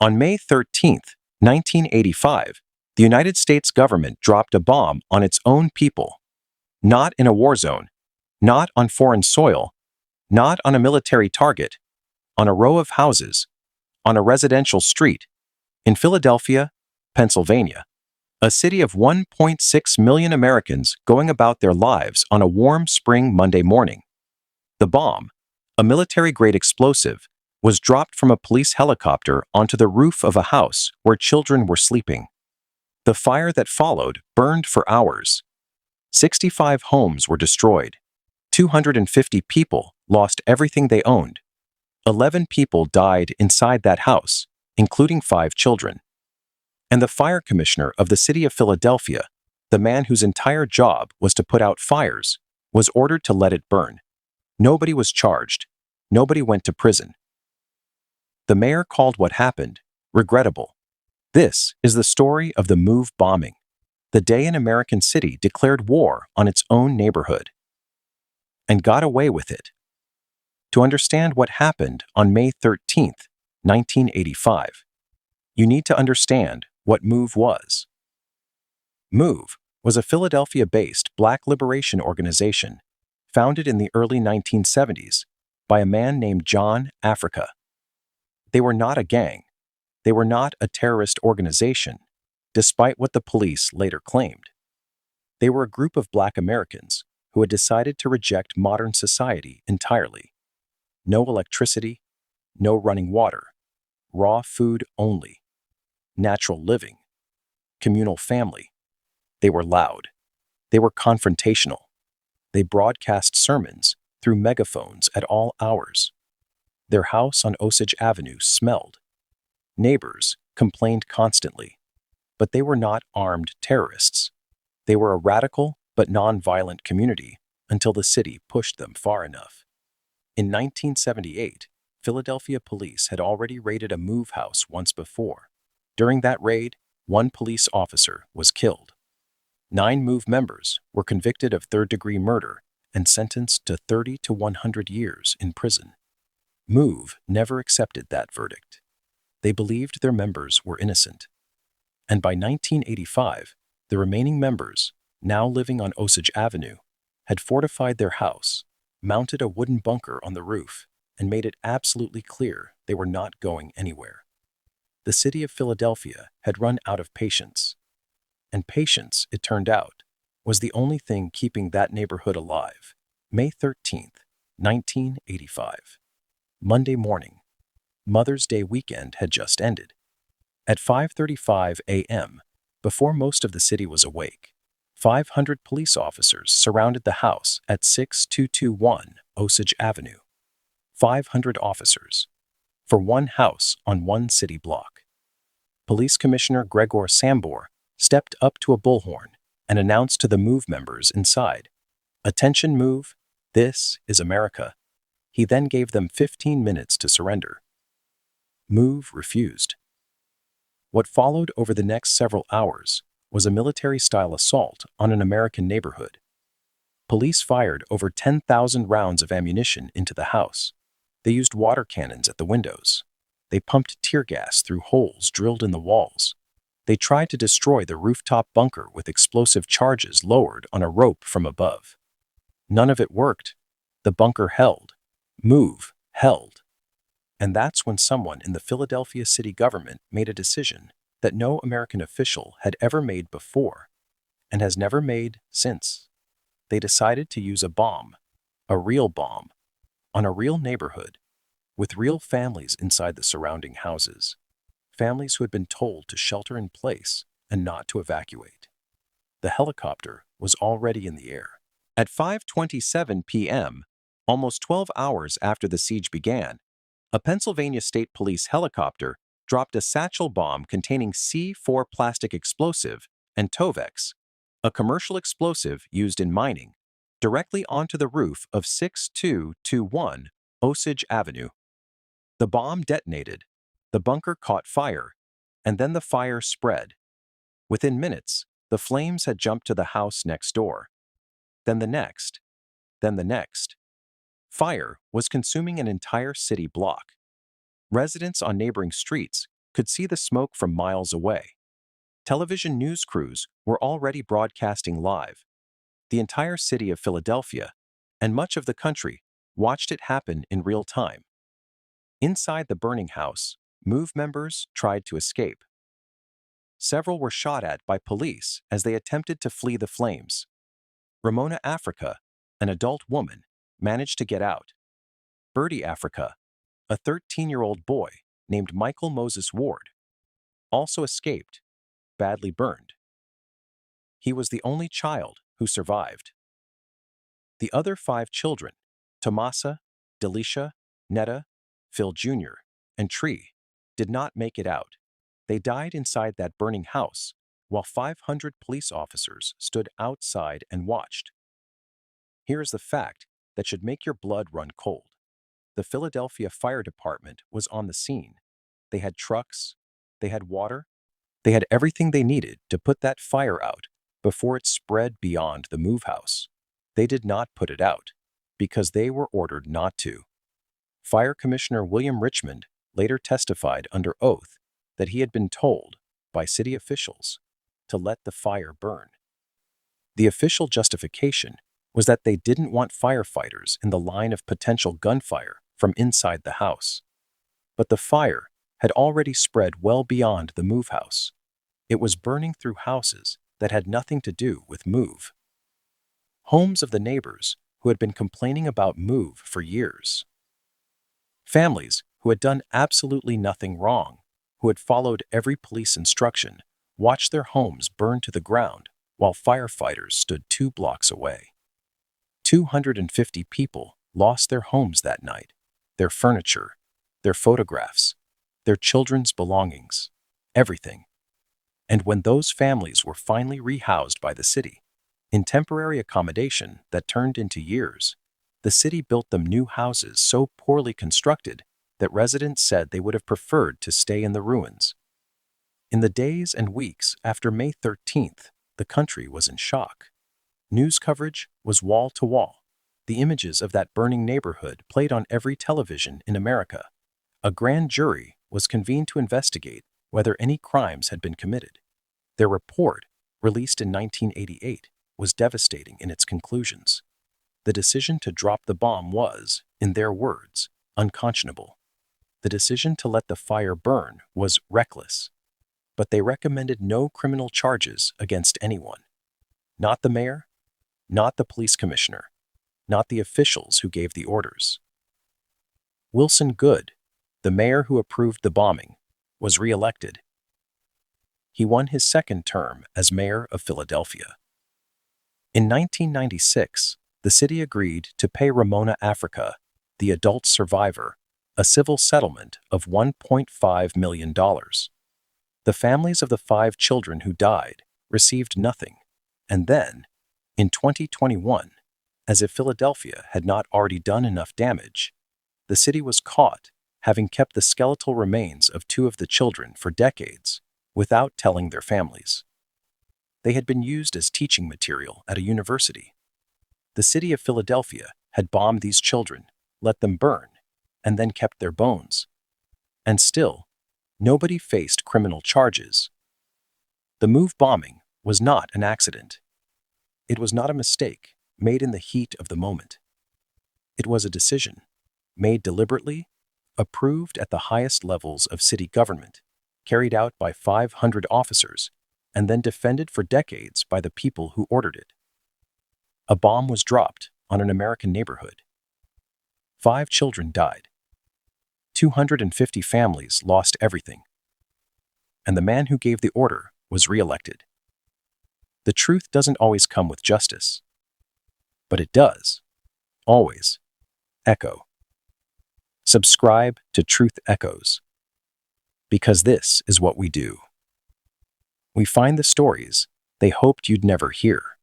On May 13th, 1985, the United States government dropped a bomb on its own people, not in a war zone, not on foreign soil, not on a military target, on a row of houses, on a residential street, in Philadelphia, Pennsylvania, a city of 1.6 million Americans going about their lives on a warm spring Monday morning. The bomb, a military-grade explosive, was dropped from a police helicopter onto the roof of a house where children were sleeping. The fire that followed burned for hours. 65 homes were destroyed. 250 people lost everything they owned. 11 people died inside that house, including 5 children. And the fire commissioner of the city of Philadelphia, the man whose entire job was to put out fires, was ordered to let it burn. Nobody was charged. Nobody went to prison. The mayor called what happened regrettable. This is the story of the MOVE bombing, the day an American city declared war on its own neighborhood and got away with it. To understand what happened on May 13th, 1985, you need to understand what MOVE was. MOVE was a Philadelphia-based Black liberation organization founded in the early 1970s by a man named John Africa. They were not a gang. They were not a terrorist organization, despite what the police later claimed. They were a group of Black Americans who had decided to reject modern society entirely. No electricity, no running water, raw food only, natural living, communal family. They were loud. They were confrontational. They broadcast sermons through megaphones at all hours. Their house on Osage Avenue smelled. Neighbors complained constantly, but they were not armed terrorists. They were a radical but non-violent community until the city pushed them far enough. In 1978, Philadelphia police had already raided a MOVE house once before. During that raid, 1 police officer was killed. 9 MOVE members were convicted of third-degree murder and sentenced to 30 to 100 years in prison. MOVE never accepted that verdict. They believed their members were innocent. And by 1985, the remaining members, now living on Osage Avenue, had fortified their house, mounted a wooden bunker on the roof, and made it absolutely clear they were not going anywhere. The city of Philadelphia had run out of patience. And patience, it turned out, was the only thing keeping that neighborhood alive. May 13th, 1985. Monday morning. Mother's Day weekend had just ended. At 5:35 a.m., before most of the city was awake, 500 police officers surrounded the house at 6221 Osage Avenue. 500 officers for one house on one city block. Police Commissioner Gregor Sambor stepped up to a bullhorn and announced to the MOVE members inside, "Attention MOVE, this is America." He then gave them 15 minutes to surrender. MOVE refused. What followed over the next several hours was a military-style assault on an American neighborhood. Police fired over 10,000 rounds of ammunition into the house. They used water cannons at the windows. They pumped tear gas through holes drilled in the walls. They tried to destroy the rooftop bunker with explosive charges lowered on a rope from above. None of it worked. The bunker held. MOVE held. And that's when someone in the Philadelphia city government made a decision that no American official had ever made before and has never made since. They decided to use a bomb, a real bomb, on a real neighborhood, with real families inside the surrounding houses, families who had been told to shelter in place and not to evacuate. The helicopter was already in the air. At 5:27 p.m., almost 12 hours after the siege began, a Pennsylvania State Police helicopter dropped a satchel bomb containing C4 plastic explosive and Tovex, a commercial explosive used in mining, directly onto the roof of 6221 Osage Avenue. The bomb detonated, the bunker caught fire, and then the fire spread. Within minutes, the flames had jumped to the house next door. Then the next. Then the next. Fire was consuming an entire city block. Residents on neighboring streets could see the smoke from miles away. Television news crews were already broadcasting live. The entire city of Philadelphia and much of the country watched it happen in real time. Inside the burning house, MOVE members tried to escape. Several were shot at by police as they attempted to flee the flames. Ramona Africa, an adult woman, managed to get out. Birdie Africa, a 13-year-old boy named Michael Moses Ward, also escaped, badly burned. He was the only child who survived. The other 5 children, Tomasa, Delisha, Netta, Phil Jr., and Tree, did not make it out. They died inside that burning house, while 500 police officers stood outside and watched. Here is the fact that should make your blood run cold. The Philadelphia Fire Department was on the scene. They had trucks, they had water, they had everything they needed to put that fire out before it spread beyond the MOVE house. They did not put it out because they were ordered not to. Fire Commissioner William Richmond later testified under oath that he had been told by city officials to let the fire burn. The official justification was that they didn't want firefighters in the line of potential gunfire from inside the house. But the fire had already spread well beyond the MOVE house. It was burning through houses that had nothing to do with MOVE. Homes of the neighbors who had been complaining about MOVE for years. Families who had done absolutely nothing wrong, who had followed every police instruction, watched their homes burn to the ground while firefighters stood 2 blocks away. 250 people lost their homes that night, their furniture, their photographs, their children's belongings, everything. And when those families were finally rehoused by the city, in temporary accommodation that turned into years, the city built them new houses so poorly constructed that residents said they would have preferred to stay in the ruins. In the days and weeks after May 13th, the country was in shock. News coverage was wall to wall. The images of that burning neighborhood played on every television in America. A grand jury was convened to investigate whether any crimes had been committed. Their report, released in 1988, was devastating in its conclusions. The decision to drop the bomb was, in their words, unconscionable. The decision to let the fire burn was reckless. But they recommended no criminal charges against anyone. Not the mayor, not the police commissioner, not the officials who gave the orders. Wilson Goode, the mayor who approved the bombing, was re-elected. He won his 2nd term as mayor of Philadelphia. In 1996, the city agreed to pay Ramona Africa, the adult survivor, a civil settlement of $1.5 million. The families of the 5 children who died received nothing, and then, in 2021, as if Philadelphia had not already done enough damage, the city was caught having kept the skeletal remains of 2 of the children for decades without telling their families. They had been used as teaching material at a university. The city of Philadelphia had bombed these children, let them burn, and then kept their bones. And still, nobody faced criminal charges. The MOVE bombing was not an accident. It was not a mistake made in the heat of the moment. It was a decision, made deliberately, approved at the highest levels of city government, carried out by 500 officers, and then defended for decades by the people who ordered it. A bomb was dropped on an American neighborhood. 5 children died. 250 families lost everything. And the man who gave the order was re-elected. The truth doesn't always come with justice, but it does, always, echo. Subscribe to Truth Echoes, because this is what we do. We find the stories they hoped you'd never hear.